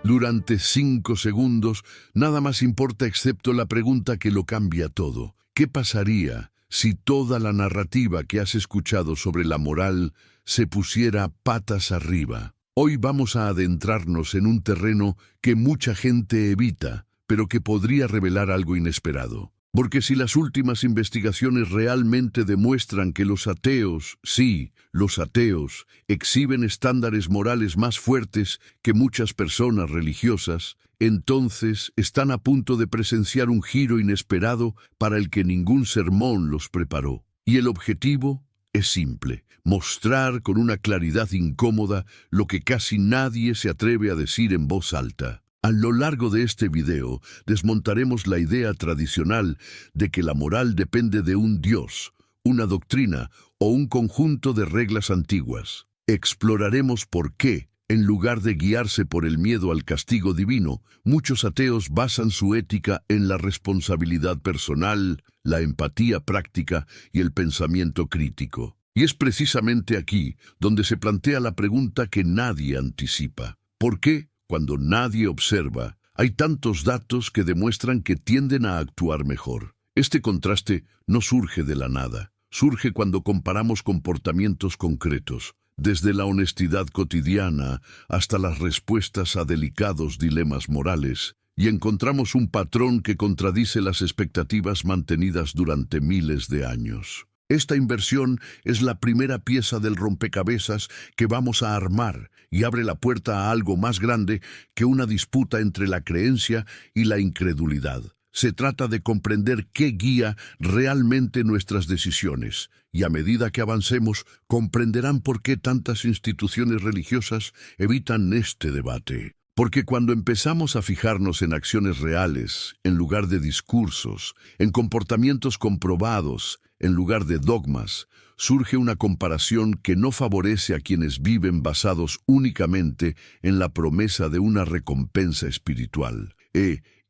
Durante 5 segundos, nada más importa excepto la pregunta que lo cambia todo. ¿Qué pasaría si toda la narrativa que has escuchado sobre la moral se pusiera patas arriba? Hoy vamos a adentrarnos en un terreno que mucha gente evita, pero que podría revelar algo inesperado. Porque si las últimas investigaciones realmente demuestran que los ateos, sí, los ateos, exhiben estándares morales más fuertes que muchas personas religiosas, entonces están a punto de presenciar un giro inesperado para el que ningún sermón los preparó. Y el objetivo es simple: mostrar con una claridad incómoda lo que casi nadie se atreve a decir en voz alta. A lo largo de este video, desmontaremos la idea tradicional de que la moral depende de un Dios, una doctrina o un conjunto de reglas antiguas. Exploraremos por qué, en lugar de guiarse por el miedo al castigo divino, muchos ateos basan su ética en la responsabilidad personal, la empatía práctica y el pensamiento crítico. Y es precisamente aquí donde se plantea la pregunta que nadie anticipa. ¿Por qué, cuando nadie observa, hay tantos datos que demuestran que tienden a actuar mejor? Este contraste no surge de la nada. Surge cuando comparamos comportamientos concretos, desde la honestidad cotidiana hasta las respuestas a delicados dilemas morales, y encontramos un patrón que contradice las expectativas mantenidas durante miles de años. Esta inversión es la primera pieza del rompecabezas que vamos a armar y abre la puerta a algo más grande que una disputa entre la creencia y la incredulidad. Se trata de comprender qué guía realmente nuestras decisiones, y a medida que avancemos, comprenderán por qué tantas instituciones religiosas evitan este debate. Porque cuando empezamos a fijarnos en acciones reales, en lugar de discursos, en comportamientos comprobados, en lugar de dogmas, surge una comparación que no favorece a quienes viven basados únicamente en la promesa de una recompensa espiritual.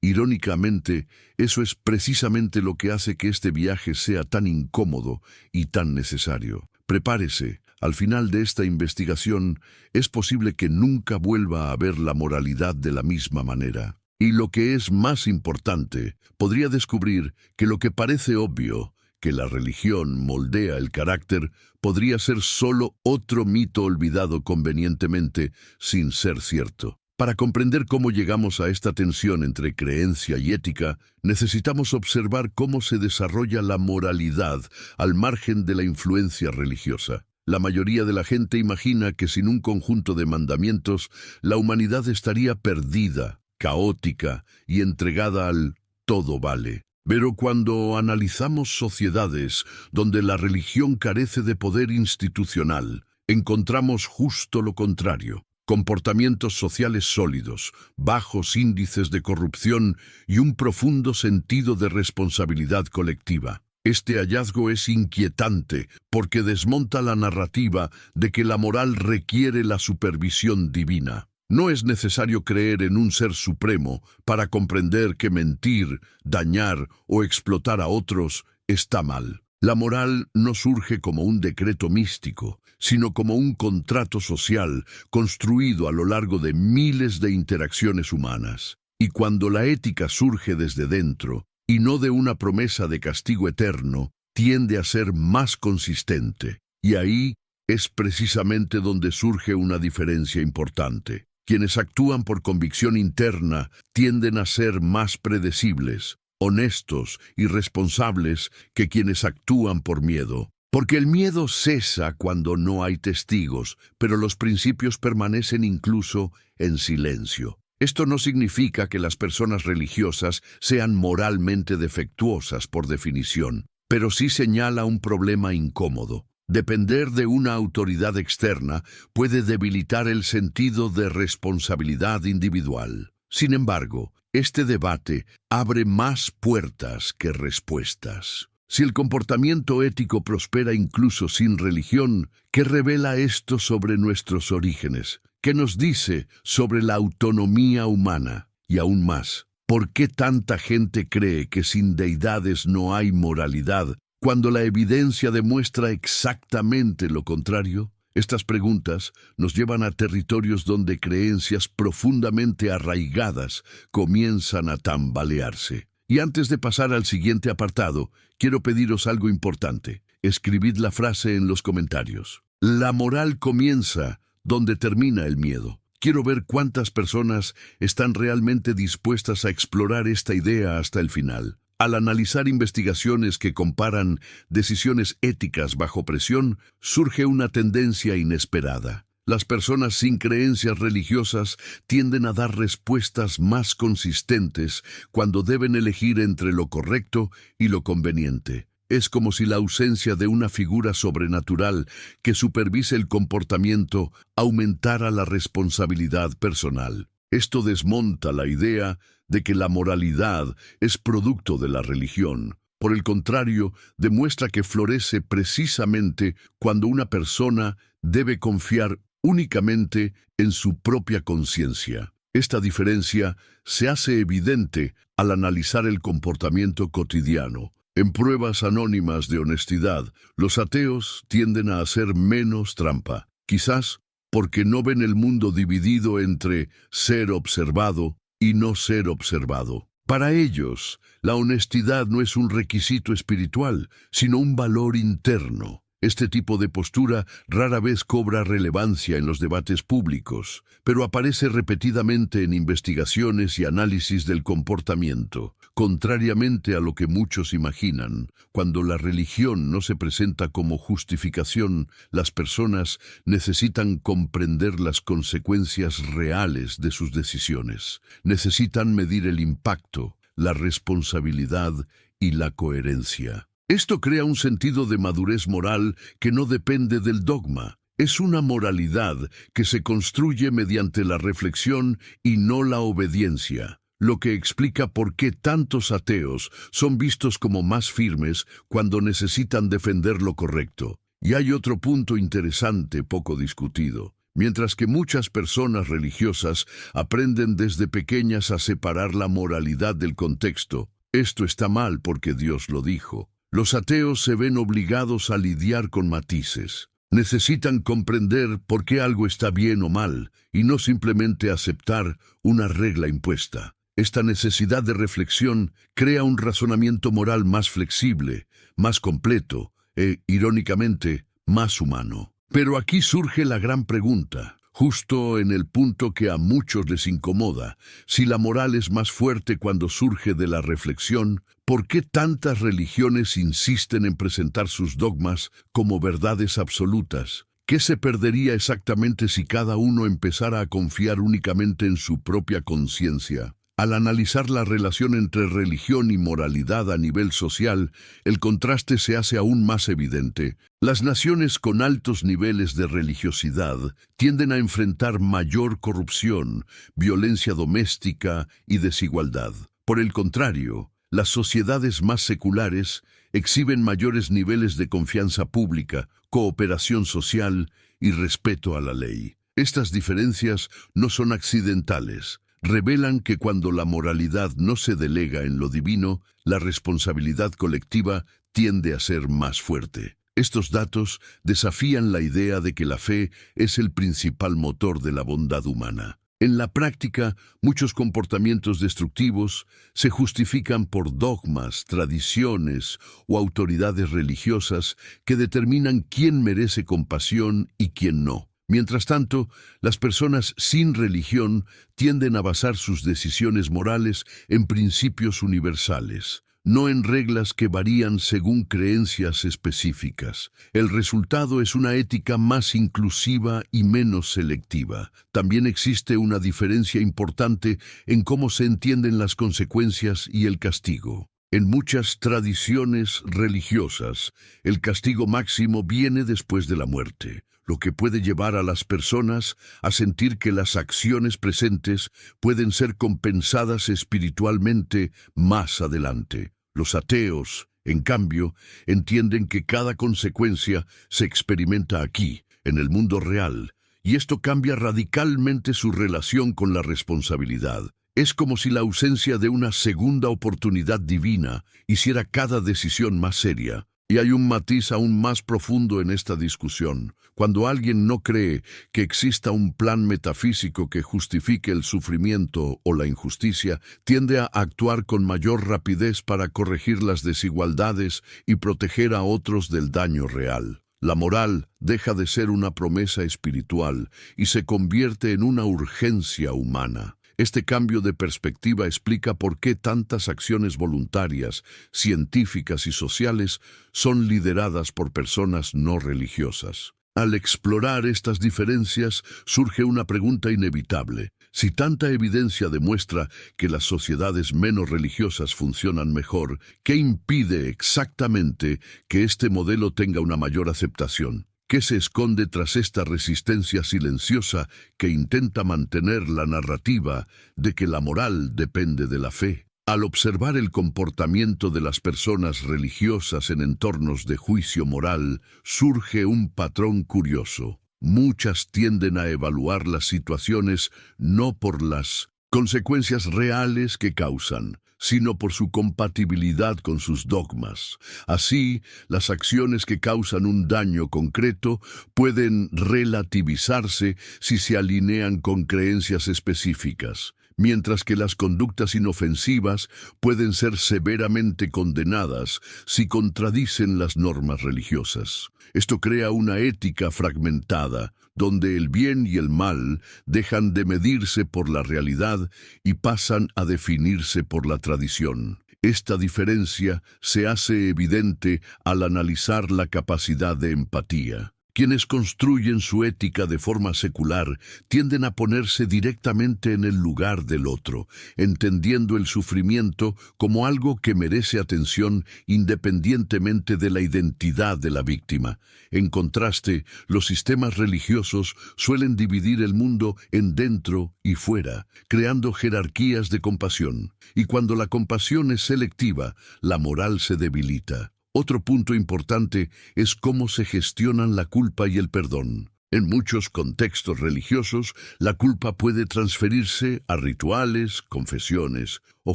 Irónicamente, eso es precisamente lo que hace que este viaje sea tan incómodo y tan necesario. Prepárese. Al final de esta investigación, es posible que nunca vuelva a ver la moralidad de la misma manera. Y lo que es más importante, podría descubrir que lo que parece obvio, que la religión moldea el carácter, podría ser solo otro mito olvidado convenientemente sin ser cierto. Para comprender cómo llegamos a esta tensión entre creencia y ética, necesitamos observar cómo se desarrolla la moralidad al margen de la influencia religiosa. La mayoría de la gente imagina que sin un conjunto de mandamientos, la humanidad estaría perdida, caótica y entregada al todo vale. Pero cuando analizamos sociedades donde la religión carece de poder institucional, encontramos justo lo contrario: comportamientos sociales sólidos, bajos índices de corrupción y un profundo sentido de responsabilidad colectiva. Este hallazgo es inquietante porque desmonta la narrativa de que la moral requiere la supervisión divina. No es necesario creer en un ser supremo para comprender que mentir, dañar o explotar a otros está mal. La moral no surge como un decreto místico, sino como un contrato social construido a lo largo de miles de interacciones humanas. Y cuando la ética surge desde dentro, y no de una promesa de castigo eterno, tiende a ser más consistente. Y ahí es precisamente donde surge una diferencia importante. Quienes actúan por convicción interna tienden a ser más predecibles, honestos y responsables que quienes actúan por miedo. Porque el miedo cesa cuando no hay testigos, pero los principios permanecen incluso en silencio. Esto no significa que las personas religiosas sean moralmente defectuosas por definición, pero sí señala un problema incómodo. Depender de una autoridad externa puede debilitar el sentido de responsabilidad individual. Sin embargo, este debate abre más puertas que respuestas. Si el comportamiento ético prospera incluso sin religión, ¿qué revela esto sobre nuestros orígenes? ¿Qué nos dice sobre la autonomía humana? Y aún más, ¿por qué tanta gente cree que sin deidades no hay moralidad, cuando la evidencia demuestra exactamente lo contrario? Estas preguntas nos llevan a territorios donde creencias profundamente arraigadas comienzan a tambalearse. Y antes de pasar al siguiente apartado, quiero pediros algo importante. Escribid la frase en los comentarios. La moral comienza donde termina el miedo. Quiero ver cuántas personas están realmente dispuestas a explorar esta idea hasta el final. Al analizar investigaciones que comparan decisiones éticas bajo presión, surge una tendencia inesperada. Las personas sin creencias religiosas tienden a dar respuestas más consistentes cuando deben elegir entre lo correcto y lo conveniente. Es como si la ausencia de una figura sobrenatural que supervise el comportamiento aumentara la responsabilidad personal. Esto desmonta la idea de que la moralidad es producto de la religión. Por el contrario, demuestra que florece precisamente cuando una persona debe confiar únicamente en su propia conciencia. Esta diferencia se hace evidente al analizar el comportamiento cotidiano. En pruebas anónimas de honestidad, los ateos tienden a hacer menos trampa, quizás porque no ven el mundo dividido entre ser observado y no ser observado. Para ellos, la honestidad no es un requisito espiritual, sino un valor interno. Este tipo de postura rara vez cobra relevancia en los debates públicos, pero aparece repetidamente en investigaciones y análisis del comportamiento. Contrariamente a lo que muchos imaginan, cuando la religión no se presenta como justificación, las personas necesitan comprender las consecuencias reales de sus decisiones. Necesitan medir el impacto, la responsabilidad y la coherencia. Esto crea un sentido de madurez moral que no depende del dogma. Es una moralidad que se construye mediante la reflexión y no la obediencia, lo que explica por qué tantos ateos son vistos como más firmes cuando necesitan defender lo correcto. Y hay otro punto interesante poco discutido. Mientras que muchas personas religiosas aprenden desde pequeñas a separar la moralidad del contexto, esto está mal porque Dios lo dijo. Los ateos se ven obligados a lidiar con matices. Necesitan comprender por qué algo está bien o mal, y no simplemente aceptar una regla impuesta. Esta necesidad de reflexión crea un razonamiento moral más flexible, más completo e, irónicamente, más humano. Pero aquí surge la gran pregunta. Justo en el punto que a muchos les incomoda, si la moral es más fuerte cuando surge de la reflexión, ¿por qué tantas religiones insisten en presentar sus dogmas como verdades absolutas? ¿Qué se perdería exactamente si cada uno empezara a confiar únicamente en su propia conciencia? Al analizar la relación entre religión y moralidad a nivel social, el contraste se hace aún más evidente. Las naciones con altos niveles de religiosidad tienden a enfrentar mayor corrupción, violencia doméstica y desigualdad. Por el contrario, las sociedades más seculares exhiben mayores niveles de confianza pública, cooperación social y respeto a la ley. Estas diferencias no son accidentales. Revelan que cuando la moralidad no se delega en lo divino, la responsabilidad colectiva tiende a ser más fuerte. Estos datos desafían la idea de que la fe es el principal motor de la bondad humana. En la práctica, muchos comportamientos destructivos se justifican por dogmas, tradiciones o autoridades religiosas que determinan quién merece compasión y quién no. Mientras tanto, las personas sin religión tienden a basar sus decisiones morales en principios universales, no en reglas que varían según creencias específicas. El resultado es una ética más inclusiva y menos selectiva. También existe una diferencia importante en cómo se entienden las consecuencias y el castigo. En muchas tradiciones religiosas, el castigo máximo viene después de la muerte, lo que puede llevar a las personas a sentir que las acciones presentes pueden ser compensadas espiritualmente más adelante. Los ateos, en cambio, entienden que cada consecuencia se experimenta aquí, en el mundo real, y esto cambia radicalmente su relación con la responsabilidad. Es como si la ausencia de una segunda oportunidad divina hiciera cada decisión más seria. Y hay un matiz aún más profundo en esta discusión. Cuando alguien no cree que exista un plan metafísico que justifique el sufrimiento o la injusticia, tiende a actuar con mayor rapidez para corregir las desigualdades y proteger a otros del daño real. La moral deja de ser una promesa espiritual y se convierte en una urgencia humana. Este cambio de perspectiva explica por qué tantas acciones voluntarias, científicas y sociales son lideradas por personas no religiosas. Al explorar estas diferencias, surge una pregunta inevitable. Si tanta evidencia demuestra que las sociedades menos religiosas funcionan mejor, ¿qué impide exactamente que este modelo tenga una mayor aceptación? ¿Qué se esconde tras esta resistencia silenciosa que intenta mantener la narrativa de que la moral depende de la fe? Al observar el comportamiento de las personas religiosas en entornos de juicio moral, surge un patrón curioso. Muchas tienden a evaluar las situaciones no por las consecuencias reales que causan, sino por su compatibilidad con sus dogmas. Así, las acciones que causan un daño concreto pueden relativizarse si se alinean con creencias específicas, mientras que las conductas inofensivas pueden ser severamente condenadas si contradicen las normas religiosas. Esto crea una ética fragmentada, donde el bien y el mal dejan de medirse por la realidad y pasan a definirse por la tradición. Esta diferencia se hace evidente al analizar la capacidad de empatía. Quienes construyen su ética de forma secular tienden a ponerse directamente en el lugar del otro, entendiendo el sufrimiento como algo que merece atención independientemente de la identidad de la víctima. En contraste, los sistemas religiosos suelen dividir el mundo en dentro y fuera, creando jerarquías de compasión. Y cuando la compasión es selectiva, la moral se debilita. Otro punto importante es cómo se gestionan la culpa y el perdón. En muchos contextos religiosos, la culpa puede transferirse a rituales, confesiones o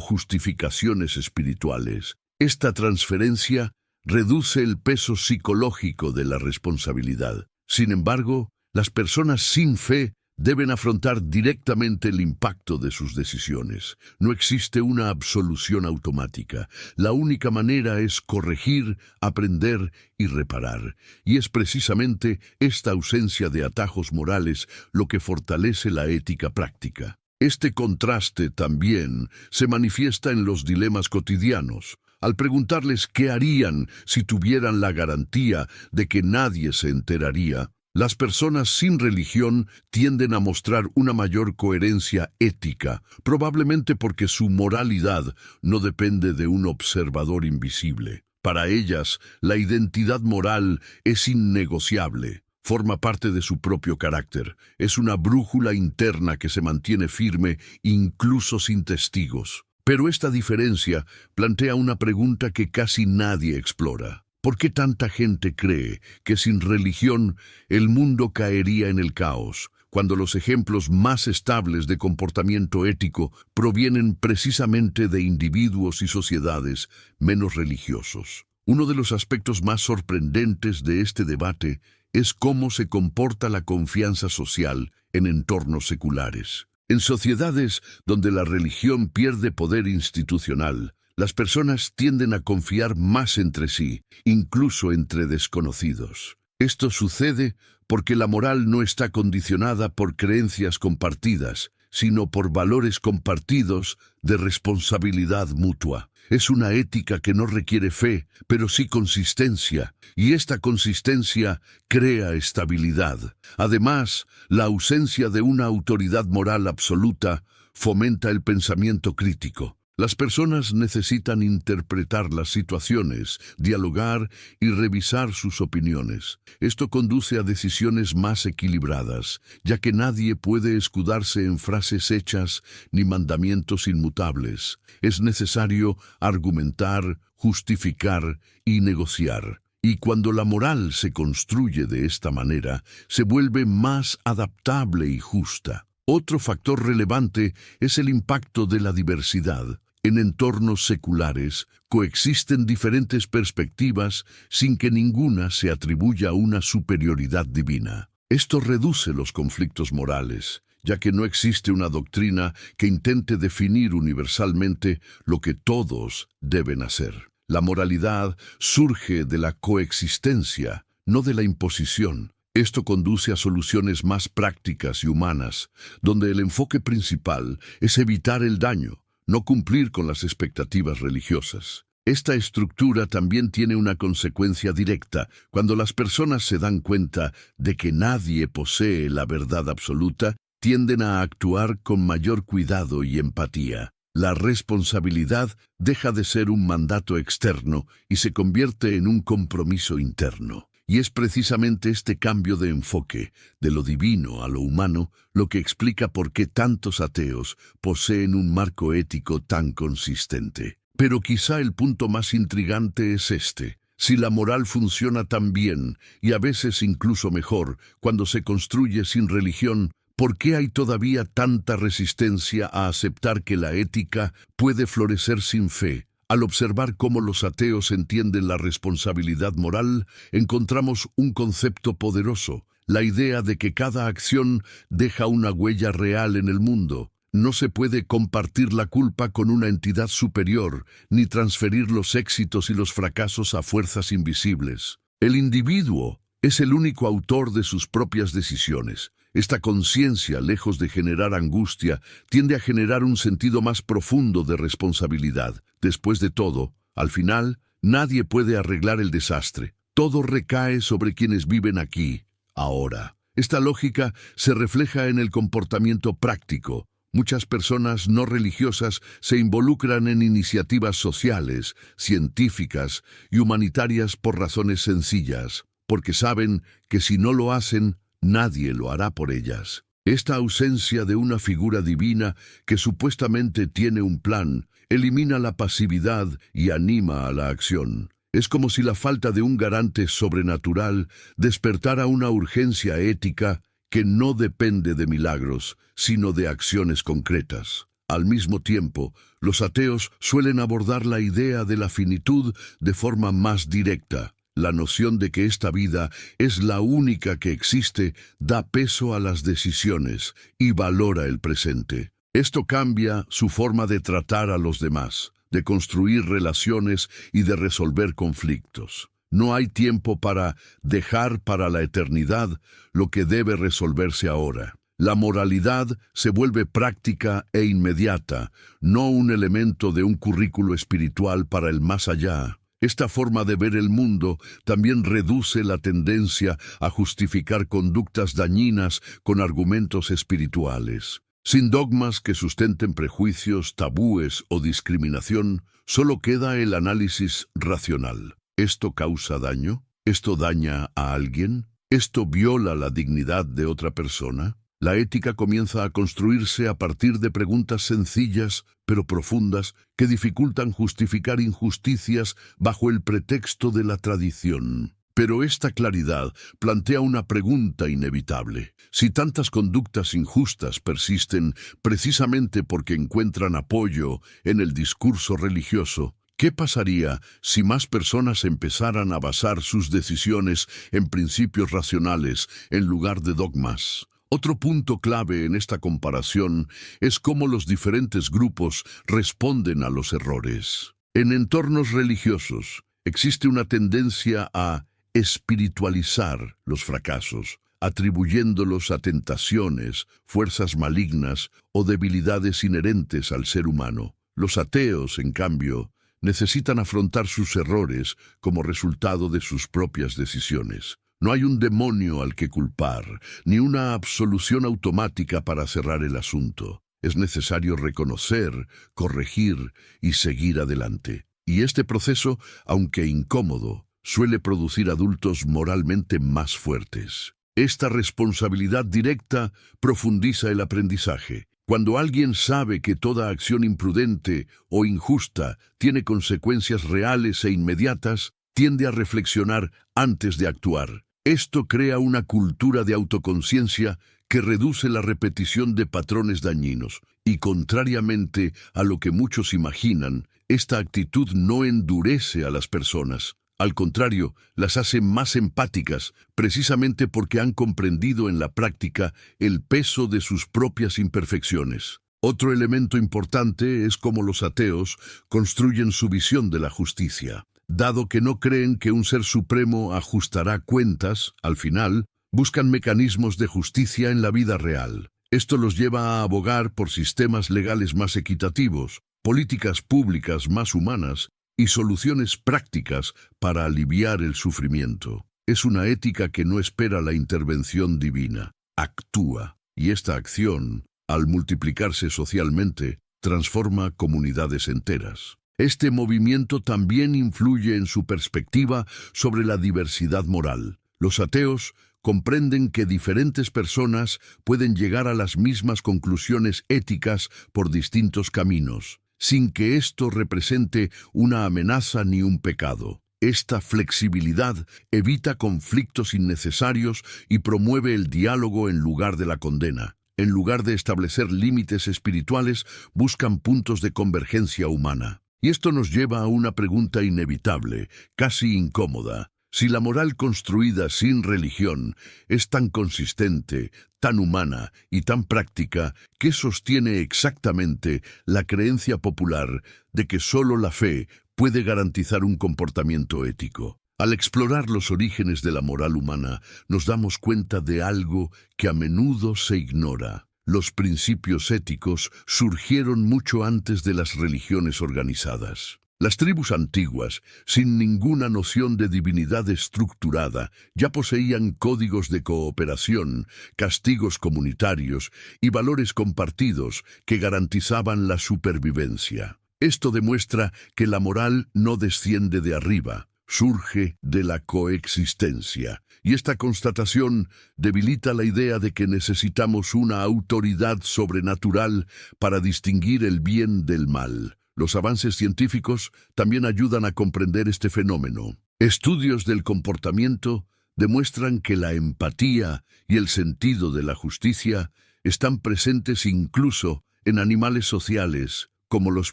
justificaciones espirituales. Esta transferencia reduce el peso psicológico de la responsabilidad. Sin embargo, las personas sin fe deben afrontar directamente el impacto de sus decisiones. No existe una absolución automática. La única manera es corregir, aprender y reparar. Y es precisamente esta ausencia de atajos morales lo que fortalece la ética práctica. Este contraste también se manifiesta en los dilemas cotidianos. Al preguntarles qué harían si tuvieran la garantía de que nadie se enteraría, las personas sin religión tienden a mostrar una mayor coherencia ética, probablemente porque su moralidad no depende de un observador invisible. Para ellas, la identidad moral es innegociable, forma parte de su propio carácter, es una brújula interna que se mantiene firme incluso sin testigos. Pero esta diferencia plantea una pregunta que casi nadie explora. ¿Por qué tanta gente cree que sin religión el mundo caería en el caos, cuando los ejemplos más estables de comportamiento ético provienen precisamente de individuos y sociedades menos religiosos? Uno de los aspectos más sorprendentes de este debate es cómo se comporta la confianza social en entornos seculares. En sociedades donde la religión pierde poder institucional, las personas tienden a confiar más entre sí, incluso entre desconocidos. Esto sucede porque la moral no está condicionada por creencias compartidas, sino por valores compartidos de responsabilidad mutua. Es una ética que no requiere fe, pero sí consistencia, y esta consistencia crea estabilidad. Además, la ausencia de una autoridad moral absoluta fomenta el pensamiento crítico. Las personas necesitan interpretar las situaciones, dialogar y revisar sus opiniones. Esto conduce a decisiones más equilibradas, ya que nadie puede escudarse en frases hechas ni mandamientos inmutables. Es necesario argumentar, justificar y negociar. Y cuando la moral se construye de esta manera, se vuelve más adaptable y justa. Otro factor relevante es el impacto de la diversidad. En entornos seculares coexisten diferentes perspectivas sin que ninguna se atribuya una superioridad divina. Esto reduce los conflictos morales, ya que no existe una doctrina que intente definir universalmente lo que todos deben hacer. La moralidad surge de la coexistencia, no de la imposición. Esto conduce a soluciones más prácticas y humanas, donde el enfoque principal es evitar el daño, no cumplir con las expectativas religiosas. Esta estructura también tiene una consecuencia directa. Cuando las personas se dan cuenta de que nadie posee la verdad absoluta, tienden a actuar con mayor cuidado y empatía. La responsabilidad deja de ser un mandato externo y se convierte en un compromiso interno. Y es precisamente este cambio de enfoque, de lo divino a lo humano, lo que explica por qué tantos ateos poseen un marco ético tan consistente. Pero quizá el punto más intrigante es este. Si la moral funciona tan bien, y a veces incluso mejor, cuando se construye sin religión, ¿por qué hay todavía tanta resistencia a aceptar que la ética puede florecer sin fe? Al observar cómo los ateos entienden la responsabilidad moral, encontramos un concepto poderoso, la idea de que cada acción deja una huella real en el mundo. No se puede compartir la culpa con una entidad superior, ni transferir los éxitos y los fracasos a fuerzas invisibles. El individuo es el único autor de sus propias decisiones. Esta conciencia, lejos de generar angustia, tiende a generar un sentido más profundo de responsabilidad. Después de todo, al final, nadie puede arreglar el desastre. Todo recae sobre quienes viven aquí, ahora. Esta lógica se refleja en el comportamiento práctico. Muchas personas no religiosas se involucran en iniciativas sociales, científicas y humanitarias por razones sencillas, porque saben que si no lo hacen, nadie lo hará por ellas. Esta ausencia de una figura divina que supuestamente tiene un plan, elimina la pasividad y anima a la acción. Es como si la falta de un garante sobrenatural despertara una urgencia ética que no depende de milagros, sino de acciones concretas. Al mismo tiempo, los ateos suelen abordar la idea de la finitud de forma más directa. La noción de que esta vida es la única que existe da peso a las decisiones y valora el presente. Esto cambia su forma de tratar a los demás, de construir relaciones y de resolver conflictos. No hay tiempo para dejar para la eternidad lo que debe resolverse ahora. La moralidad se vuelve práctica e inmediata, no un elemento de un currículo espiritual para el más allá. Esta forma de ver el mundo también reduce la tendencia a justificar conductas dañinas con argumentos espirituales. Sin dogmas que sustenten prejuicios, tabúes o discriminación, solo queda el análisis racional. ¿Esto causa daño? ¿Esto daña a alguien? ¿Esto viola la dignidad de otra persona? La ética comienza a construirse a partir de preguntas sencillas, pero profundas, que dificultan justificar injusticias bajo el pretexto de la tradición. Pero esta claridad plantea una pregunta inevitable. Si tantas conductas injustas persisten precisamente porque encuentran apoyo en el discurso religioso, ¿qué pasaría si más personas empezaran a basar sus decisiones en principios racionales en lugar de dogmas? Otro punto clave en esta comparación es cómo los diferentes grupos responden a los errores. En entornos religiosos existe una tendencia a espiritualizar los fracasos, atribuyéndolos a tentaciones, fuerzas malignas o debilidades inherentes al ser humano. Los ateos, en cambio, necesitan afrontar sus errores como resultado de sus propias decisiones. No hay un demonio al que culpar, ni una absolución automática para cerrar el asunto. Es necesario reconocer, corregir y seguir adelante. Y este proceso, aunque incómodo, suele producir adultos moralmente más fuertes. Esta responsabilidad directa profundiza el aprendizaje. Cuando alguien sabe que toda acción imprudente o injusta tiene consecuencias reales e inmediatas, tiende a reflexionar antes de actuar. Esto crea una cultura de autoconciencia que reduce la repetición de patrones dañinos. Y contrariamente a lo que muchos imaginan, esta actitud no endurece a las personas. Al contrario, las hace más empáticas, precisamente porque han comprendido en la práctica el peso de sus propias imperfecciones. Otro elemento importante es cómo los ateos construyen su visión de la justicia. Dado que no creen que un ser supremo ajustará cuentas, al final, buscan mecanismos de justicia en la vida real. Esto los lleva a abogar por sistemas legales más equitativos, políticas públicas más humanas y soluciones prácticas para aliviar el sufrimiento. Es una ética que no espera la intervención divina, actúa, y esta acción, al multiplicarse socialmente, transforma comunidades enteras. Este movimiento también influye en su perspectiva sobre la diversidad moral. Los ateos comprenden que diferentes personas pueden llegar a las mismas conclusiones éticas por distintos caminos, sin que esto represente una amenaza ni un pecado. Esta flexibilidad evita conflictos innecesarios y promueve el diálogo en lugar de la condena. En lugar de establecer límites espirituales, buscan puntos de convergencia humana. Y esto nos lleva a una pregunta inevitable, casi incómoda. Si la moral construida sin religión es tan consistente, tan humana y tan práctica, ¿qué sostiene exactamente la creencia popular de que solo la fe puede garantizar un comportamiento ético? Al explorar los orígenes de la moral humana, nos damos cuenta de algo que a menudo se ignora. Los principios éticos surgieron mucho antes de las religiones organizadas. Las tribus antiguas, sin ninguna noción de divinidad estructurada, ya poseían códigos de cooperación, castigos comunitarios y valores compartidos que garantizaban la supervivencia. Esto demuestra que la moral no desciende de arriba, surge de la coexistencia. Y esta constatación debilita la idea de que necesitamos una autoridad sobrenatural para distinguir el bien del mal. Los avances científicos también ayudan a comprender este fenómeno. Estudios del comportamiento demuestran que la empatía y el sentido de la justicia están presentes incluso en animales sociales, como los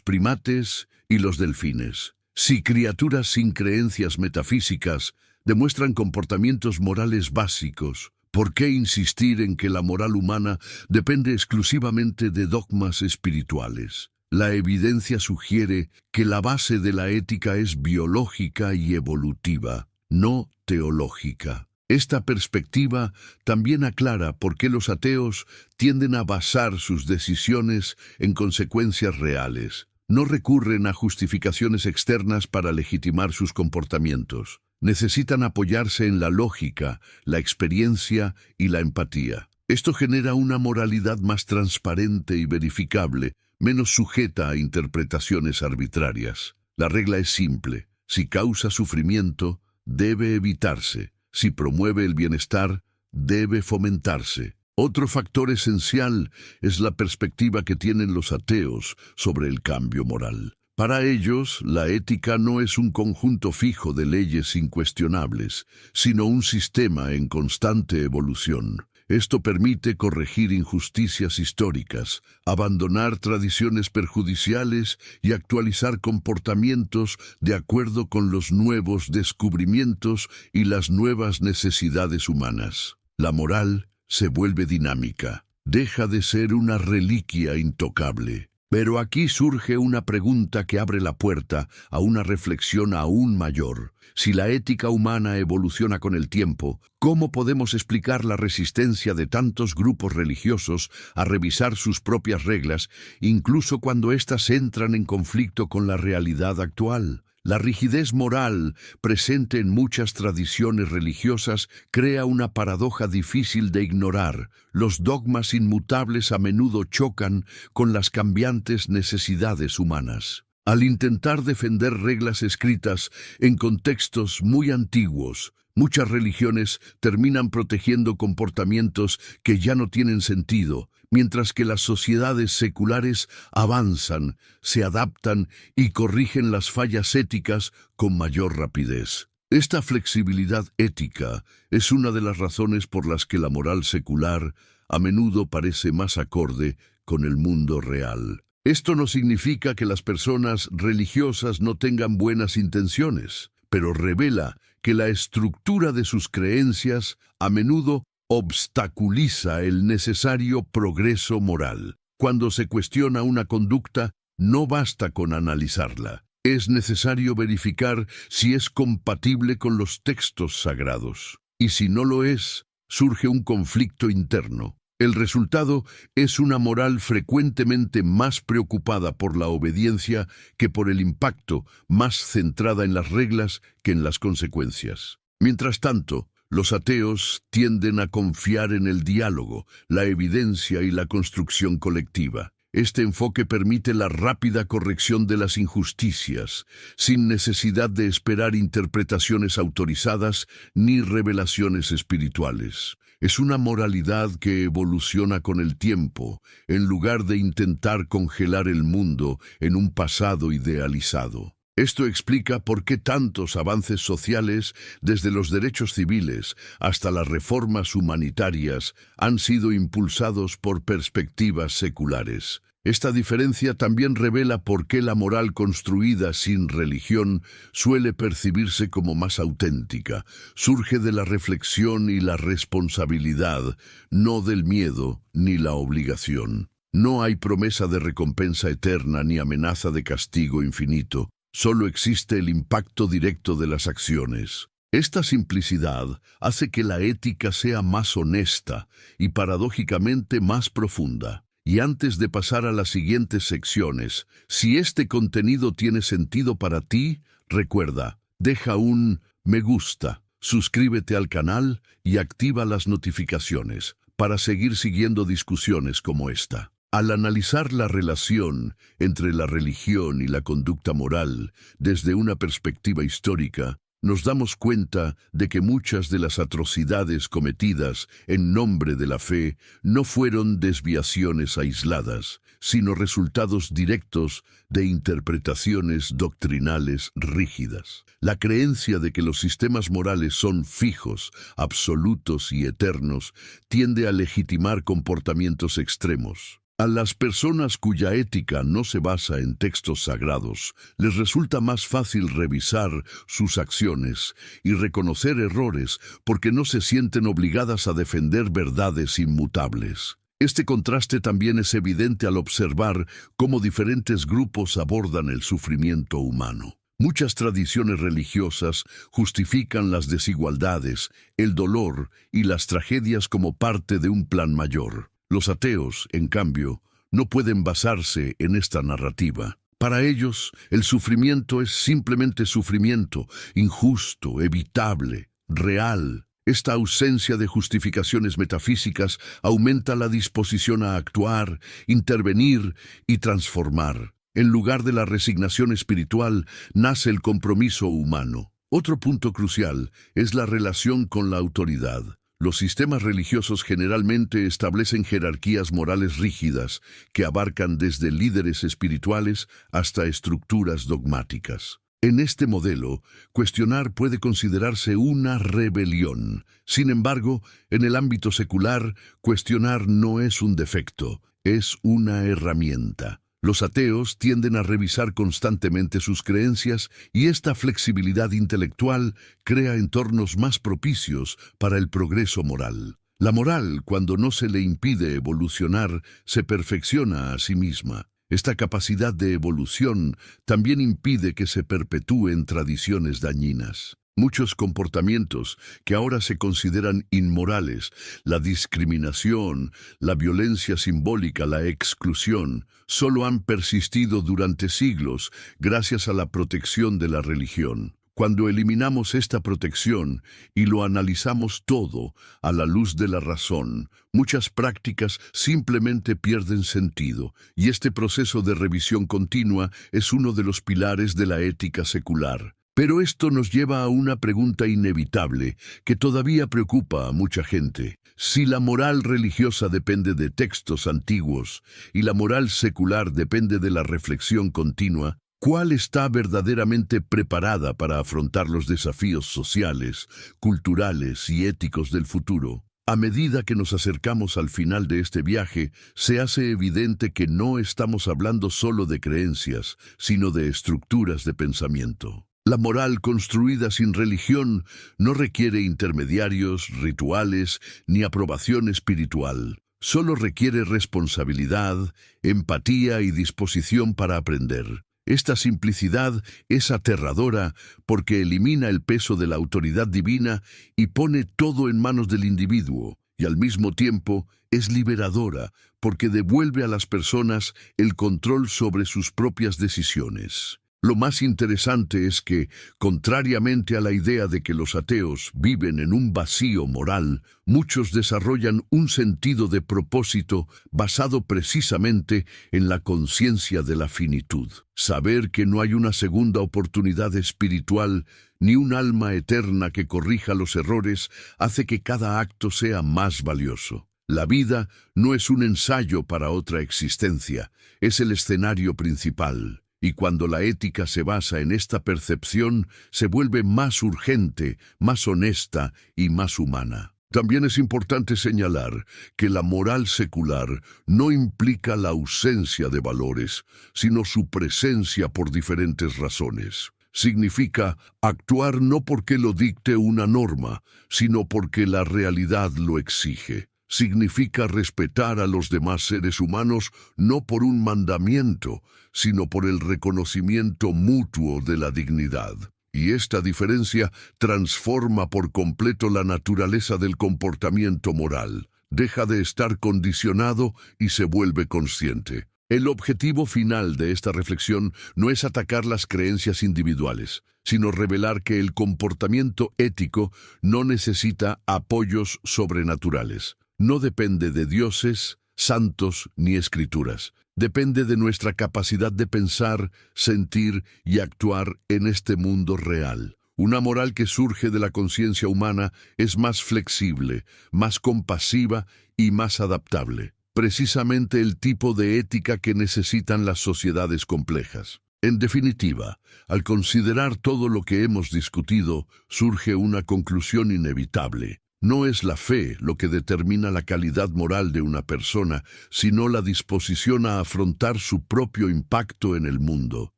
primates y los delfines. Si criaturas sin creencias metafísicas demuestran comportamientos morales básicos, ¿por qué insistir en que la moral humana depende exclusivamente de dogmas espirituales? La evidencia sugiere que la base de la ética es biológica y evolutiva, no teológica. Esta perspectiva también aclara por qué los ateos tienden a basar sus decisiones en consecuencias reales. No recurren a justificaciones externas para legitimar sus comportamientos. Necesitan apoyarse en la lógica, la experiencia y la empatía. Esto genera una moralidad más transparente y verificable, menos sujeta a interpretaciones arbitrarias. La regla es simple: si causa sufrimiento, debe evitarse. Si promueve el bienestar, debe fomentarse. Otro factor esencial es la perspectiva que tienen los ateos sobre el cambio moral. Para ellos, la ética no es un conjunto fijo de leyes incuestionables, sino un sistema en constante evolución. Esto permite corregir injusticias históricas, abandonar tradiciones perjudiciales y actualizar comportamientos de acuerdo con los nuevos descubrimientos y las nuevas necesidades humanas. La moral se vuelve dinámica, deja de ser una reliquia intocable. Pero aquí surge una pregunta que abre la puerta a una reflexión aún mayor. Si la ética humana evoluciona con el tiempo, ¿cómo podemos explicar la resistencia de tantos grupos religiosos a revisar sus propias reglas, incluso cuando éstas entran en conflicto con la realidad actual? La rigidez moral, presente en muchas tradiciones religiosas, crea una paradoja difícil de ignorar. Los dogmas inmutables a menudo chocan con las cambiantes necesidades humanas. Al intentar defender reglas escritas en contextos muy antiguos, muchas religiones terminan protegiendo comportamientos que ya no tienen sentido, mientras que las sociedades seculares avanzan, se adaptan y corrigen las fallas éticas con mayor rapidez. Esta flexibilidad ética es una de las razones por las que la moral secular a menudo parece más acorde con el mundo real. Esto no significa que las personas religiosas no tengan buenas intenciones, pero revela que la estructura de sus creencias a menudo obstaculiza el necesario progreso moral. Cuando se cuestiona una conducta, no basta con analizarla. Es necesario verificar si es compatible con los textos sagrados. Y si no lo es, surge un conflicto interno. El resultado es una moral frecuentemente más preocupada por la obediencia que por el impacto, más centrada en las reglas que en las consecuencias. Mientras tanto, los ateos tienden a confiar en el diálogo, la evidencia y la construcción colectiva. Este enfoque permite la rápida corrección de las injusticias, sin necesidad de esperar interpretaciones autorizadas ni revelaciones espirituales. Es una moralidad que evoluciona con el tiempo, en lugar de intentar congelar el mundo en un pasado idealizado. Esto explica por qué tantos avances sociales, desde los derechos civiles hasta las reformas humanitarias, han sido impulsados por perspectivas seculares. Esta diferencia también revela por qué la moral construida sin religión suele percibirse como más auténtica. Surge de la reflexión y la responsabilidad, no del miedo ni la obligación. No hay promesa de recompensa eterna ni amenaza de castigo infinito. Solo existe el impacto directo de las acciones. Esta simplicidad hace que la ética sea más honesta y paradójicamente más profunda. Y antes de pasar a las siguientes secciones, si este contenido tiene sentido para ti, recuerda, deja un me gusta, suscríbete al canal y activa las notificaciones para seguir siguiendo discusiones como esta. Al analizar la relación entre la religión y la conducta moral desde una perspectiva histórica, nos damos cuenta de que muchas de las atrocidades cometidas en nombre de la fe no fueron desviaciones aisladas, sino resultados directos de interpretaciones doctrinales rígidas. La creencia de que los sistemas morales son fijos, absolutos y eternos tiende a legitimar comportamientos extremos. A las personas cuya ética no se basa en textos sagrados, les resulta más fácil revisar sus acciones y reconocer errores porque no se sienten obligadas a defender verdades inmutables. Este contraste también es evidente al observar cómo diferentes grupos abordan el sufrimiento humano. Muchas tradiciones religiosas justifican las desigualdades, el dolor y las tragedias como parte de un plan mayor. Los ateos, en cambio, no pueden basarse en esta narrativa. Para ellos, el sufrimiento es simplemente sufrimiento, injusto, evitable, real. Esta ausencia de justificaciones metafísicas aumenta la disposición a actuar, intervenir y transformar. En lugar de la resignación espiritual, nace el compromiso humano. Otro punto crucial es la relación con la autoridad. Los sistemas religiosos generalmente establecen jerarquías morales rígidas que abarcan desde líderes espirituales hasta estructuras dogmáticas. En este modelo, cuestionar puede considerarse una rebelión. Sin embargo, en el ámbito secular, cuestionar no es un defecto, es una herramienta. Los ateos tienden a revisar constantemente sus creencias y esta flexibilidad intelectual crea entornos más propicios para el progreso moral. La moral, cuando no se le impide evolucionar, se perfecciona a sí misma. Esta capacidad de evolución también impide que se perpetúen tradiciones dañinas. Muchos comportamientos que ahora se consideran inmorales, la discriminación, la violencia simbólica, la exclusión, solo han persistido durante siglos gracias a la protección de la religión. Cuando eliminamos esta protección y lo analizamos todo a la luz de la razón, muchas prácticas simplemente pierden sentido, y este proceso de revisión continua es uno de los pilares de la ética secular. Pero esto nos lleva a una pregunta inevitable que todavía preocupa a mucha gente. Si la moral religiosa depende de textos antiguos y la moral secular depende de la reflexión continua, ¿Cuál está verdaderamente preparada para afrontar los desafíos sociales, culturales y éticos del futuro? A medida que nos acercamos al final de este viaje, se hace evidente que no estamos hablando solo de creencias, sino de estructuras de pensamiento. La moral construida sin religión no requiere intermediarios, rituales, ni aprobación espiritual. Solo requiere responsabilidad, empatía y disposición para aprender. Esta simplicidad es aterradora porque elimina el peso de la autoridad divina y pone todo en manos del individuo, y al mismo tiempo es liberadora porque devuelve a las personas el control sobre sus propias decisiones. Lo más interesante es que, contrariamente a la idea de que los ateos viven en un vacío moral, muchos desarrollan un sentido de propósito basado precisamente en la conciencia de la finitud. Saber que no hay una segunda oportunidad espiritual ni un alma eterna que corrija los errores hace que cada acto sea más valioso. La vida no es un ensayo para otra existencia, es el escenario principal. Y cuando la ética se basa en esta percepción, se vuelve más urgente, más honesta y más humana. También es importante señalar que la moral secular no implica la ausencia de valores, sino su presencia por diferentes razones. Significa actuar no porque lo dicte una norma, sino porque la realidad lo exige. Significa respetar a los demás seres humanos no por un mandamiento, sino por el reconocimiento mutuo de la dignidad. Y esta diferencia transforma por completo la naturaleza del comportamiento moral. Deja de estar condicionado y se vuelve consciente. El objetivo final de esta reflexión no es atacar las creencias individuales, sino revelar que el comportamiento ético no necesita apoyos sobrenaturales. No depende de dioses, santos ni escrituras. Depende de nuestra capacidad de pensar, sentir y actuar en este mundo real. Una moral que surge de la conciencia humana es más flexible, más compasiva y más adaptable. Precisamente el tipo de ética que necesitan las sociedades complejas. En definitiva, al considerar todo lo que hemos discutido, surge una conclusión inevitable. No es la fe lo que determina la calidad moral de una persona, sino la disposición a afrontar su propio impacto en el mundo.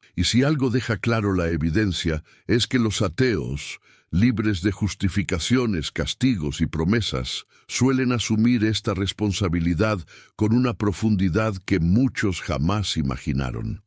Y si algo deja claro la evidencia, es que los ateos, libres de justificaciones, castigos y promesas, suelen asumir esta responsabilidad con una profundidad que muchos jamás imaginaron.